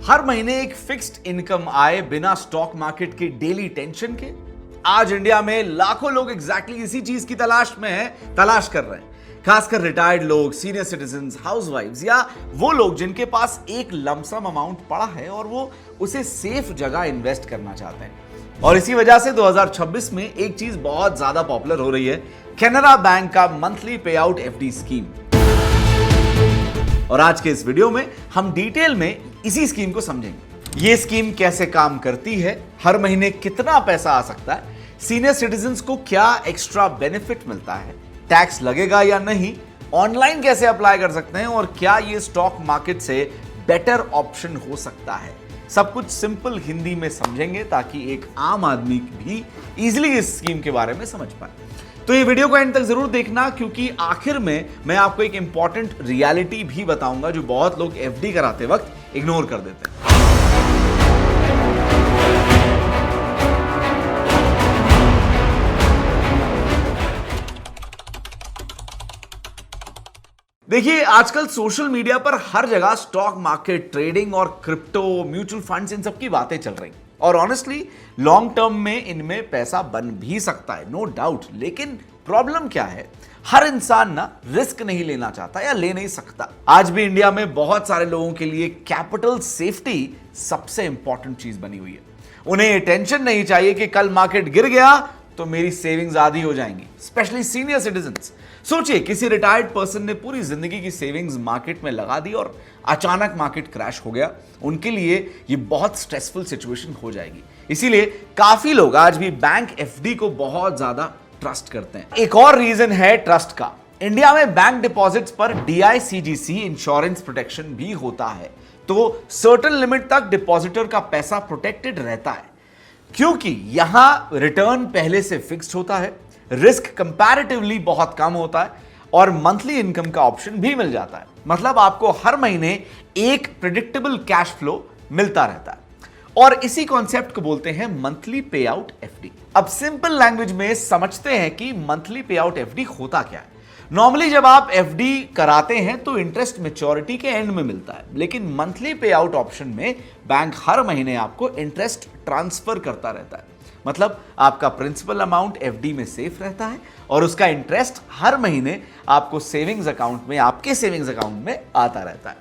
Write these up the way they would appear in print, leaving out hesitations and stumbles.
हर महीने एक fixed income आए बिना स्टॉक मार्केट की डेली टेंशन के। आज इंडिया में लाखों लोग एग्जैक्टली इसी चीज की तलाश कर रहे हैं। खासकर रिटायर्ड लोग, सीनियर सिटीजन्स, हाउसवाइफ्स या वो लोग जिनके पास एक लमसम अमाउंट पड़ा है और वो उसे सेफ जगह इन्वेस्ट करना चाहते हैं। और इसी वजह से 2026 में एक चीज बहुत ज्यादा पॉपुलर हो रही है, कैनरा बैंक का मंथली पे आउट एफडी स्कीम। और आज के इस वीडियो में हम डिटेल में इसी स्कीम को समझेंगे। ये स्कीम कैसे काम करती है, हर महीने कितना पैसा आ सकता है, सीनियर सिटीजन्स को क्या एक्स्ट्रा बेनिफिट मिलता है, टैक्स लगेगा या नहीं, ऑनलाइन कैसे अप्लाई कर सकते हैं और क्या ये स्टॉक मार्केट से बेटर ऑप्शन हो सकता है। सब कुछ सिंपल हिंदी में समझेंगे ताकि एक आम आदमी भी इजीली इस स्कीम के बारे में समझ पाए। तो ये वीडियो को एंड तक जरूर देखना, क्योंकि आखिर में मैं आपको एक इंपॉर्टेंट रियलिटी भी बताऊंगा जो बहुत लोग एफडी कराते वक्त इग्नोर कर देते हैं। देखिए, आजकल सोशल मीडिया पर हर जगह स्टॉक मार्केट, ट्रेडिंग और क्रिप्टो, म्यूचुअल फंड्स, इन सब की बातें चल रही। और ऑनेस्टली लॉन्ग टर्म में इनमें पैसा बन भी सकता है, नो डाउट। लेकिन प्रॉब्लम क्या है, हर इंसान ना रिस्क नहीं लेना चाहता या ले नहीं सकता। आज भी इंडिया में बहुत सारे लोगों के लिए कैपिटल सेफ्टी सबसे इंपॉर्टेंट चीज बनी हुई है। उन्हें ये टेंशन नहीं चाहिए कि कल मार्केट गिर गया तो मेरी सेविंग्स आधी हो जाएंगी। Specially senior citizens. सोचिए, किसी रिटायर्ड पर्सन ने पूरी जिंदगी की सेविंग्स मार्केट में लगा दी और अचानक मार्केट क्रैश हो गया। उनके लिए ये बहुत स्ट्रेसफुल सिचुएशन हो जाएगी। इसीलिए काफी लोग आज भी बैंक एफडी को बहुत ज्यादा ट्रस्ट करते हैं। एक और रीजन है ट्रस्ट का। इंडिया में बैंक डिपॉजिट्स पर डीआईसीजीसी इंश्योरेंस प्रोटेक्शन भी होता है, तो सर्टेन लिमिट तक डिपॉजिटर का पैसा प्रोटेक्टेड रहता है, क्योंकि यहां रिटर्न पहले से फिक्स्ड होता है, रिस्क कंपैरेटिवली बहुत कम होता है और मंथली इनकम का ऑप्शन भी मिल जाता है। मतलब आपको हर महीने एक प्रेडिक्टेबल कैश फ्लो मिलता रहता है। और इसी कॉन्सेप्ट को बोलते हैं मंथली पे आउट एफडी। अब सिंपल लैंग्वेज में समझते हैं कि मंथली पे आउट एफडी होता क्या है। नॉर्मली जब आप एफडी कराते हैं तो इंटरेस्ट मैच्योरिटी के एंड में मिलता है, लेकिन मंथली पे आउट ऑप्शन में बैंक हर महीने आपको इंटरेस्ट ट्रांसफर करता रहता है। मतलब आपका प्रिंसिपल अमाउंट एफडी में सेफ रहता है और उसका इंटरेस्ट हर महीने आपको सेविंग्स अकाउंट में, आपके सेविंग्स अकाउंट में आता रहता है।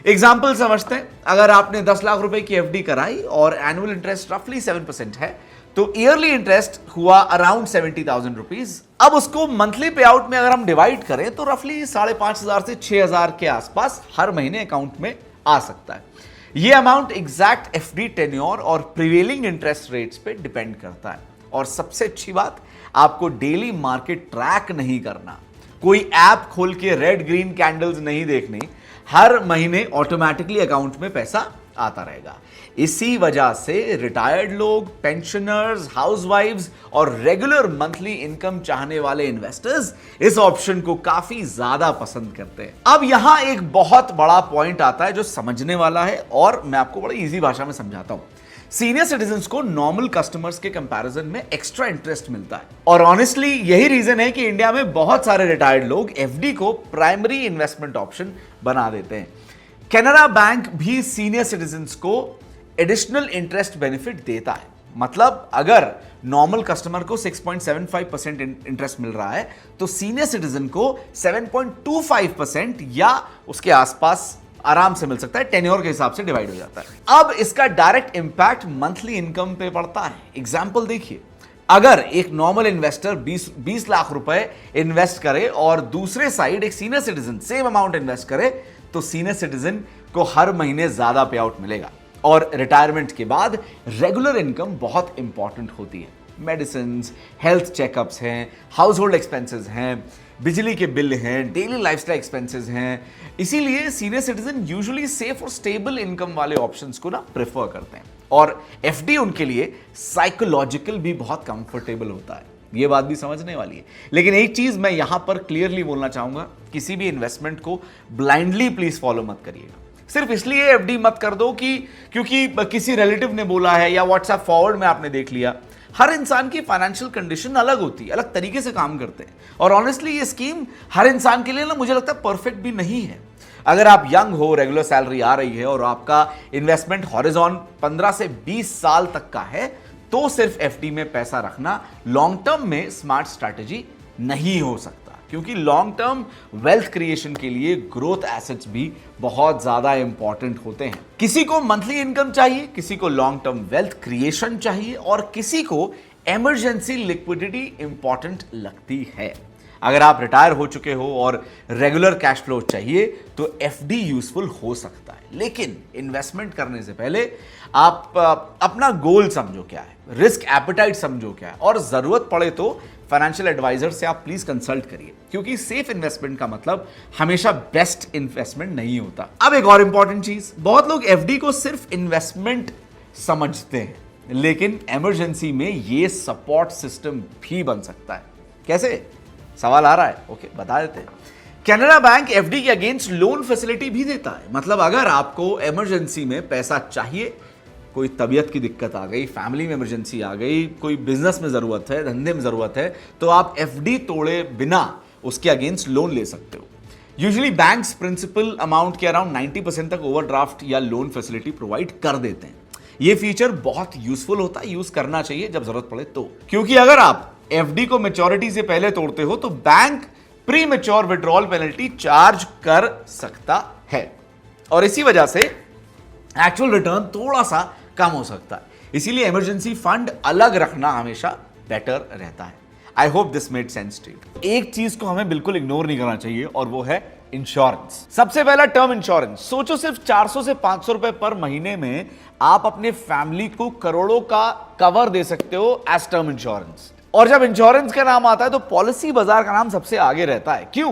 एग्जाम्पल समझते हैं, अगर आपने 10 लाख रुपए की एफडी कराई और एनुअल इंटरेस्ट रफली 7% है, तो ईयरली इंटरेस्ट हुआ अराउंड 70,000 रुपीज। अब उसको मंथली पे आउट में अगर हम डिवाइड करें तो रफली 5,500 से 6,000 के आसपास हर महीने अकाउंट में आ सकता है। यह अमाउंट एग्जैक्ट एफडी टेन्योर और प्रिवेलिंग इंटरेस्ट रेट्स पे डिपेंड करता है। और सबसे अच्छी बात, आपको डेली मार्केट ट्रैक नहीं करना, कोई ऐप खोल के रेड ग्रीन कैंडल्स नहीं देखनी, हर महीने ऑटोमेटिकली अकाउंट में पैसा आता रहेगा। इसी वजह से रिटायर्ड लोग, पेंशनर्स, हाउसवाइफ्स और रेगुलर मंथली इनकम चाहने वाले इन्वेस्टर्स इस ऑप्शन को काफी ज्यादा पसंद करते हैं। अब यहां एक बहुत बड़ा पॉइंट आता है जो समझने वाला है और मैं आपको बड़ी इजी भाषा में समझाता हूं। सीनियर सिटीजन्स को नॉर्मल कस्टमर्स के कंपैरिजन में एक्स्ट्रा इंटरेस्ट मिलता है और ऑनेस्टली यही रीजन है कि इंडिया में बहुत सारे रिटायर्ड लोग एफडी को प्राइमरी इन्वेस्टमेंट ऑप्शन बना देते हैं। कैनरा बैंक भी सीनियर सिटीजन्स को एडिशनल इंटरेस्ट बेनिफिट देता है। मतलब अगर नॉर्मल कस्टमर को 6.75% इंटरेस्ट मिल रहा है तो सीनियर सिटीजन को 7.25% या उसके आसपास आराम से मिल सकता है। टेन्योर के हिसाब से डिवाइड हो जाता है। अब इसका डायरेक्ट इंपैक्ट मंथली इनकम पे पड़ता है। एग्जांपल देखिए, अगर एक नॉर्मल इन्वेस्टर 20 लाख रुपए इन्वेस्ट करे और दूसरे साइड एक senior citizen same amount invest करे तो सीनियर सिटीजन को हर महीने ज्यादा पे आउट मिलेगा। और रिटायरमेंट के बाद रेगुलर इनकम बहुत इंपॉर्टेंट होती है। मेडिसिन, हेल्थ चेकअप्स हैं, हाउस होल्ड एक्सपेंसेस हैं, बिजली के बिल हैं, डेली लाइफस्टाइल एक्सपेंसेस हैं। इसीलिए सीनियर सिटीजन यूजुअली सेफ और स्टेबल इनकम वाले ऑप्शंस को ना प्रेफर करते हैं। और एफडी उनके लिए साइकोलॉजिकल भी बहुत कंफर्टेबल होता है। ये बात भी समझने वाली है। लेकिन एक चीज मैं यहां पर क्लियरली बोलना चाहूंगा, किसी भी इन्वेस्टमेंट को ब्लाइंडली प्लीज फॉलो मत करिएगा। सिर्फ इसलिए एफडी मत कर दो कि क्योंकि किसी रिलेटिव ने बोला है या व्हाट्सएप फॉरवर्ड में आपने देख लिया। हर इंसान की फाइनेंशियल कंडीशन अलग होती है, अलग तरीके से काम करते हैं और ऑनेस्टली ये स्कीम हर इंसान के लिए ना मुझे लगता है परफेक्ट भी नहीं है। अगर आप यंग हो, रेगुलर सैलरी आ रही है और आपका इन्वेस्टमेंट हॉरिजॉन 15 से 20 साल तक का है, तो सिर्फ एफडी में पैसा रखना लॉन्ग टर्म में स्मार्ट स्ट्रैटेजी नहीं हो सकता, क्योंकि लॉन्ग टर्म वेल्थ क्रिएशन के लिए ग्रोथ एसेट्स भी बहुत ज्यादा इंपॉर्टेंट होते हैं। किसी को मंथली इनकम चाहिए, किसी को लॉन्ग टर्म वेल्थ क्रिएशन चाहिए और किसी को इमरजेंसी लिक्विडिटी इंपॉर्टेंट लगती है। अगर आप रिटायर हो चुके हो और रेगुलर कैश फ्लो चाहिए तो एफडी यूजफुल हो सकता है, लेकिन इन्वेस्टमेंट करने से पहले आप अपना गोल समझो क्या है, रिस्क एपेटाइट समझो क्या है, और जरूरत पड़े तो फाइनेंशियल एडवाइजर से आप प्लीज कंसल्ट करिए, क्योंकि सेफ इन्वेस्टमेंट का मतलब हमेशा बेस्ट इन्वेस्टमेंट नहीं होता। अब एक और इंपॉर्टेंट चीज, बहुत लोग एफडी को सिर्फ इन्वेस्टमेंट समझते हैं, लेकिन इमरजेंसी में ये सपोर्ट सिस्टम भी बन सकता है। कैसे? सवाल आ रहा है, ओके बता देते हैं। कैनरा बैंक एफडी के अगेंस्ट लोन फैसिलिटी भी देता है। मतलब अगर आपको इमरजेंसी में पैसा चाहिए, कोई तबीयत की दिक्कत आ गई, फैमिली में इमरजेंसी आ गई, कोई बिजनेस में जरूरत है, धंधे में जरूरत है, तो आप एफडी तोड़े बिना उसके अगेंस्ट लोन ले सकते हो। यूजुअली बैंक्स प्रिंसिपल अमाउंट के अराउंड 90% तक ओवरड्राफ्ट या लोन फैसिलिटी प्रोवाइड कर देते हैं। ये फीचर बहुत यूजफुल होता है, यूज करना चाहिए जब जरूरत पड़े तो, क्योंकि अगर आप एफडी को मैच्योरिटी से पहले तोड़ते हो तो bank pre mature withdrawal penalty charge कर सकता है और इसी वजह से एक्चुअल रिटर्न थोड़ा सा कम हो सकता है। इसीलिए इमरजेंसी फंड अलग रखना हमेशा बेटर रहता है। I hope this made sense to you. एक चीज को हमें बिल्कुल इग्नोर नहीं करना चाहिए और वो है इंश्योरेंस। सबसे पहला टर्म इंश्योरेंस। सोचो सिर्फ 400 से 500 रुपए पर महीने में आप अपने फैमिली को करोड़ों का कवर दे सकते हो एज टर्म इंश्योरेंस। और जब इंश्योरेंस का नाम आता है तो पॉलिसी बाजार का नाम सबसे आगे रहता है। क्यों?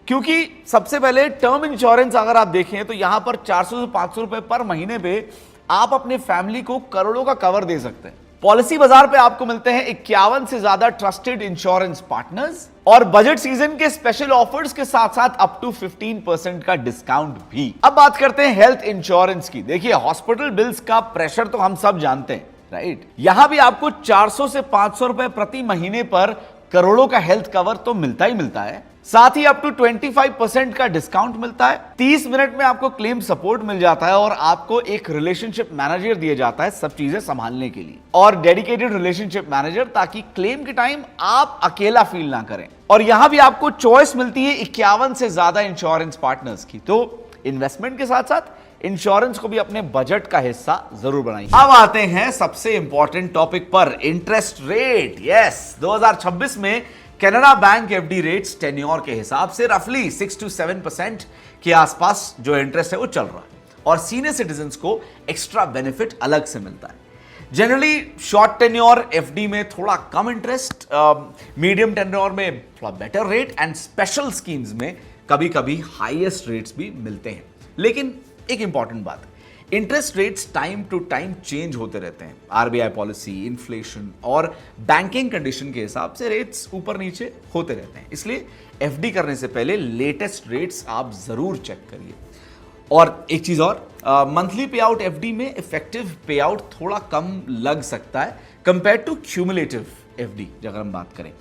क्योंकि सबसे पहले टर्म इंश्योरेंस अगर आप देखें तो यहां पर 400 से 500 रुपए पर महीने पे आप अपने फैमिली को करोड़ों का कवर दे सकते हैं। पॉलिसी बाजार पे आपको मिलते हैं 51 से ज्यादा ट्रस्टेड इंश्योरेंस पार्टनर्स और बजट सीजन के स्पेशल ऑफर्स के साथ साथ अप टू 15% का डिस्काउंट भी। अब बात करते हैं हेल्थ इंश्योरेंस की। देखिए, हॉस्पिटल बिल्स का प्रेशर तो हम सब जानते हैं, राइट? यहां भी आपको 400 से 500 रुपए प्रति महीने पर करोड़ों का हेल्थ कवर तो मिलता ही मिलता है, साथ ही अप टू 25% का डिस्काउंट मिलता है। 30 मिनट में आपको क्लेम सपोर्ट मिल जाता है और आपको एक रिलेशनशिप मैनेजर दिया जाता है सब चीजें संभालने के लिए, और डेडिकेटेड रिलेशनशिप मैनेजर, ताकि क्लेम के टाइम आप अकेला फील ना करें। और यहां भी आपको चॉइस मिलती है 51 से ज्यादा इंश्योरेंस पार्टनर्स की। तो इन्वेस्टमेंट के साथ साथ इंश्योरेंस को भी अपने बजट का हिस्सा जरूर बनाइए। अब आते हैं सबसे इंपॉर्टेंट टॉपिक पर, इंटरेस्ट रेट। यस, 2026 में Canara bank FD rates tenure के हिसाब से रफली 6 to 7% के आसपास जो इंटरेस्ट है वो चल रहा है, और सीनियर सिटीजन्स को एक्स्ट्रा बेनिफिट अलग से मिलता है। जनरली शॉर्ट टेन्योर एफडी में थोड़ा कम इंटरेस्ट, मीडियम टेन्योर में थोड़ा better rate, and special schemes में कभी कभी हाईएस्ट रेट्स भी मिलते हैं। लेकिन एक इंपॉर्टेंट बात, interest rates time to time change होते रहते हैं। आरबीआई पॉलिसी, इन्फ्लेशन और बैंकिंग कंडीशन के हिसाब से रेट्स ऊपर नीचे होते रहते हैं, इसलिए एफडी करने से पहले लेटेस्ट रेट्स आप जरूर चेक करिए। और एक चीज और, मंथली पे आउट एफडी में इफेक्टिव पे आउट थोड़ा कम लग सकता है कंपेयर टू क्यूमुलेटिव एफडी अगर हम बात करें,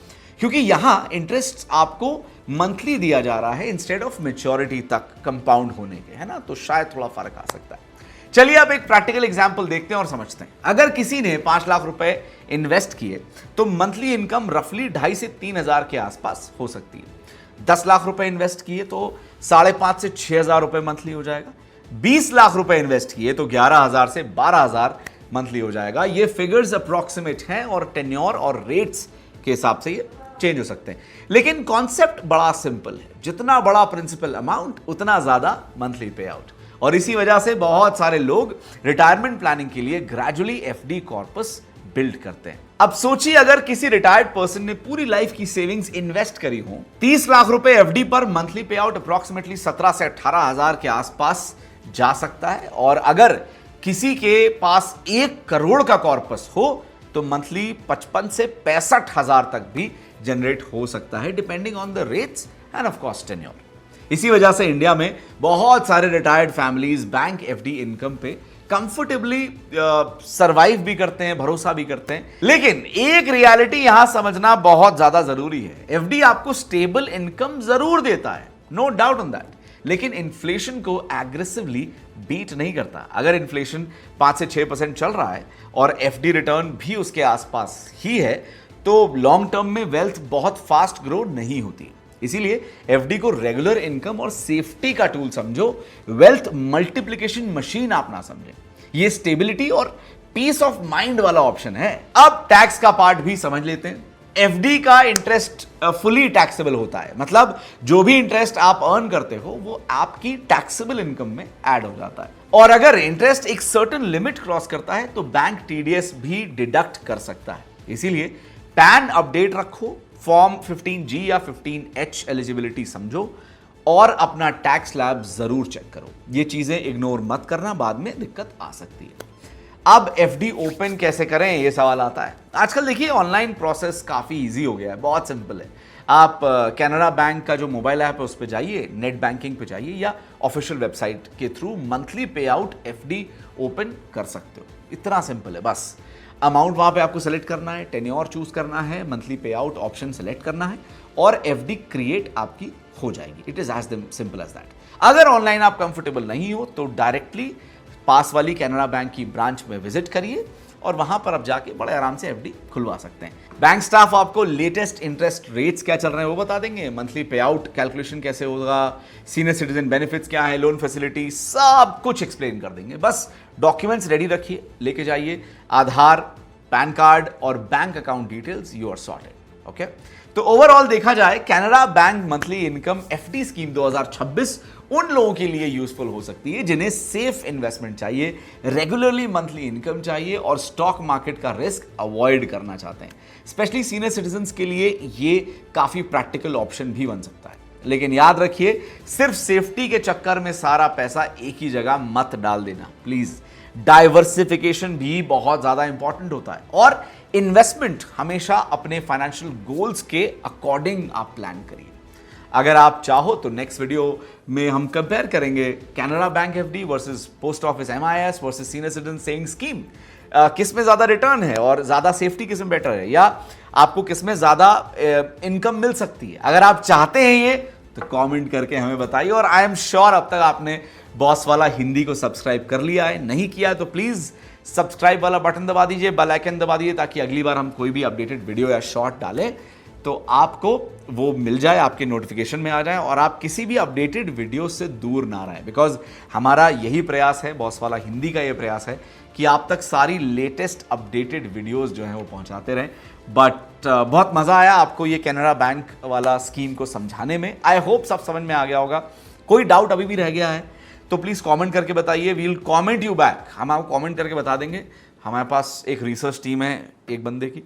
क्योंकि यहां इंटरेस्ट आपको मंथली दिया जा रहा है इंस्टेड ऑफ मैच्योरिटी तक कंपाउंड होने के, है ना? तो शायद थोड़ा फर्क आ सकता है। चलिए अब एक प्रैक्टिकल एग्जांपल देखते हैं और समझते हैं। अगर किसी ने 5 लाख रुपए इन्वेस्ट किए तो मंथली इनकम रफली 2,500 से 3,000 के आसपास हो सकती है। 10 लाख रुपए इन्वेस्ट किए तो 5,500 से 6,000 रुपए मंथली हो जाएगा। 20 लाख रुपए इन्वेस्ट किए तो 11,000 से 12,000 मंथली हो जाएगा। ये फिगर्स अप्रोक्सीमेट हैं और टेन्योर और रेट्स के हिसाब से ये चेंज हो सकते हैं, लेकिन कॉन्सेप्ट बड़ा सिंपल है। जितना बड़ा प्रिंसिपल अमाउंट उतना ज्यादा मंथली पे आउट, और इसी वजह से बहुत सारे लोग रिटायरमेंट प्लानिंग के लिए ग्रेजुअली एफडी कॉर्पस बिल्ड करते हैं। अब सोचिए, अगर किसी रिटायर्ड पर्सन ने पूरी लाइफ की सेविंग्स इन्वेस्ट करी हो, 30 लाख रुपए एफडी पर मंथली पे आउट अप्रोक्सीमेटली 17 से 18,000 के आसपास जा सकता है। और अगर किसी के पास 1 करोड़ का कॉर्पस हो तो मंथली 55 से 65,000 तक भी जनरेट हो सकता है, depending on the rates end of course tenure. इसी वजह से इंडिया में बहुत सारे retired families bank FD income पे कंफर्टेबली सरवाइव भी करते हैं, भरोसा भी करते हैं। लेकिन एक रियलिटी यहां समझना बहुत ज्यादा जरूरी है। एफडी आपको स्टेबल इनकम जरूर देता है, नो डाउट ऑन दैट, लेकिन इन्फ्लेशन को एग्रेसिवली बीट नहीं करता। अगर इन्फ्लेशन 5 से 6% चल रहा है और एफडी रिटर्न भी उसके आसपास ही है, तो लॉन्ग टर्म में वेल्थ बहुत फास्ट ग्रो नहीं होती। इसीलिए एफडी को रेगुलर इनकम और सेफ्टी का टूल समझो, वेल्थ मल्टीप्लिकेशन मशीन आप ना समझें। ये स्टेबिलिटी और पीस ऑफ माइंड वाला ऑप्शन है। अब टैक्स का पार्ट भी समझ लेते हैं। एफडी का इंटरेस्ट फुली टैक्सेबल होता है, मतलब जो भी इंटरेस्ट आप अर्न करते हो वो आपकी टैक्सेबल इनकम में ऐड हो जाता है। और अगर इंटरेस्ट एक सर्टेन लिमिट क्रॉस करता है तो बैंक टीडीएस भी डिडक्ट कर सकता है। इसीलिए पैन अपडेट रखो, फॉर्म 15G या 15H एलिजिबिलिटी समझो और अपना टैक्स स्लैब जरूर चेक करो। ये चीजें इग्नोर मत करना, बाद में दिक्कत आ सकती है। अब एफडी ओपन कैसे करें, ये सवाल आता है। आजकल देखिए ऑनलाइन प्रोसेस काफी इजी हो गया है, बहुत सिंपल है। आप कैनरा बैंक का जो मोबाइल ऐप है उस पर जाइए, नेट बैंकिंग पे जाइए या ऑफिशियल वेबसाइट के थ्रू मंथली पे आउट एफडी ओपन कर सकते हो। इतना सिंपल है। बस अमाउंट वहां पे आपको सेलेक्ट करना है, टेन्योर चूज करना है, मंथली पे आउट ऑप्शन सेलेक्ट करना है और एफडी क्रिएट आपकी हो जाएगी। It is as simple as that. अगर ऑनलाइन आप कंफर्टेबल नहीं हो तो डायरेक्टली पास वाली कैनरा बैंक की ब्रांच में विजिट करिए और वहां पर आप जाके बड़े आराम से एफडी खुलवा सकते हैं। बैंक स्टाफ आपको लेटेस्ट इंटरेस्ट रेट्स क्या चल रहे हैं वो बता देंगे, मंथली पे आउट कैलकुलेशन कैसे होगा, सीनियर सिटीजन बेनिफिट्स क्या है, लोन फैसिलिटी, सब कुछ एक्सप्लेन कर देंगे। बस डॉक्यूमेंट्स रेडी रखिए, लेके जाइए, आधार, पैन कार्ड और bank account details, you are sorted. Okay, तो ओवरऑल देखा जाए Canara bank monthly income FD scheme 2026 उन लोगों के लिए यूजफुल हो सकती है जिन्हें सेफ इन्वेस्टमेंट चाहिए, रेगुलरली मंथली इनकम चाहिए और स्टॉक मार्केट का रिस्क अवॉइड करना चाहते हैं। स्पेशली सीनियर सिटीजन्स के लिए ये काफी प्रैक्टिकल ऑप्शन भी बन सकता है। लेकिन याद रखिए, सिर्फ सेफ्टी के चक्कर में सारा पैसा एक ही जगह मत डाल देना प्लीज। डाइवर्सिफिकेशन भी बहुत ज्यादा इंपॉर्टेंट होता है और इन्वेस्टमेंट हमेशा अपने फाइनेंशियल गोल्स के अकॉर्डिंग आप प्लान करिए। अगर आप चाहो तो नेक्स्ट वीडियो में हम कंपेयर करेंगे Canara bank FD versus post office MIS versus senior citizen saving scheme. किस में ज्यादा रिटर्न है और ज्यादा सेफ्टी किस में बेटर है, या आपको किस में ज्यादा इनकम मिल सकती है। अगर आप चाहते हैं ये तो कमेंट करके हमें बताइए। और आई एम श्योर अब तक आपने बॉस वाला हिंदी को सब्सक्राइब कर लिया है, नहीं किया तो प्लीज सब्सक्राइब वाला बटन दबा दीजिए, बेल आइकन दबा दीजिए, ताकि अगली बार हम कोई भी अपडेटेड वीडियो या शॉर्ट डालें तो आपको वो मिल जाए, आपके नोटिफिकेशन में आ जाए और आप किसी भी अपडेटेड वीडियो से दूर ना रहें। बिकॉज हमारा यही प्रयास है, बॉस वाला हिंदी का ये प्रयास है कि आप तक सारी लेटेस्ट अपडेटेड वीडियोस जो हैं वो पहुंचाते रहें। बट बहुत मज़ा आया आपको ये कैनरा बैंक वाला स्कीम को समझाने में। आई होप सब समझ में आ गया होगा। कोई डाउट अभी भी रह गया है तो प्लीज़ कमेंट करके बताइए, we will comment you back. हम आपको कमेंट करके बता देंगे। हमारे पास एक रिसर्च टीम है एक बंदे की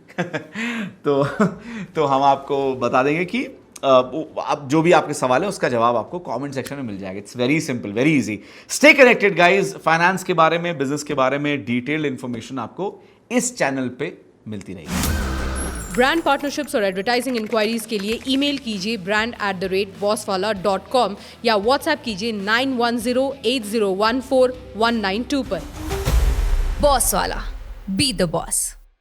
तो हम आपको बता देंगे कि अब जो भी आपके सवाल है उसका जवाब आपको कमेंट सेक्शन में मिल जाएगा। It's very simple, very easy. Stay connected guys. Finance के बारे में, बिजनेस के बारे में डिटेल्ड इंफॉर्मेशन आपको इस चैनल पे मिलती रहेगी। ब्रांड पार्टनरशिप्स और एडवर्टाइजिंग इंक्वायरीज के लिए ईमेल कीजिए brand@bosswala.com या व्हाट्सएप कीजिए 9108014192 पर। बॉस वाला, बी द बॉस।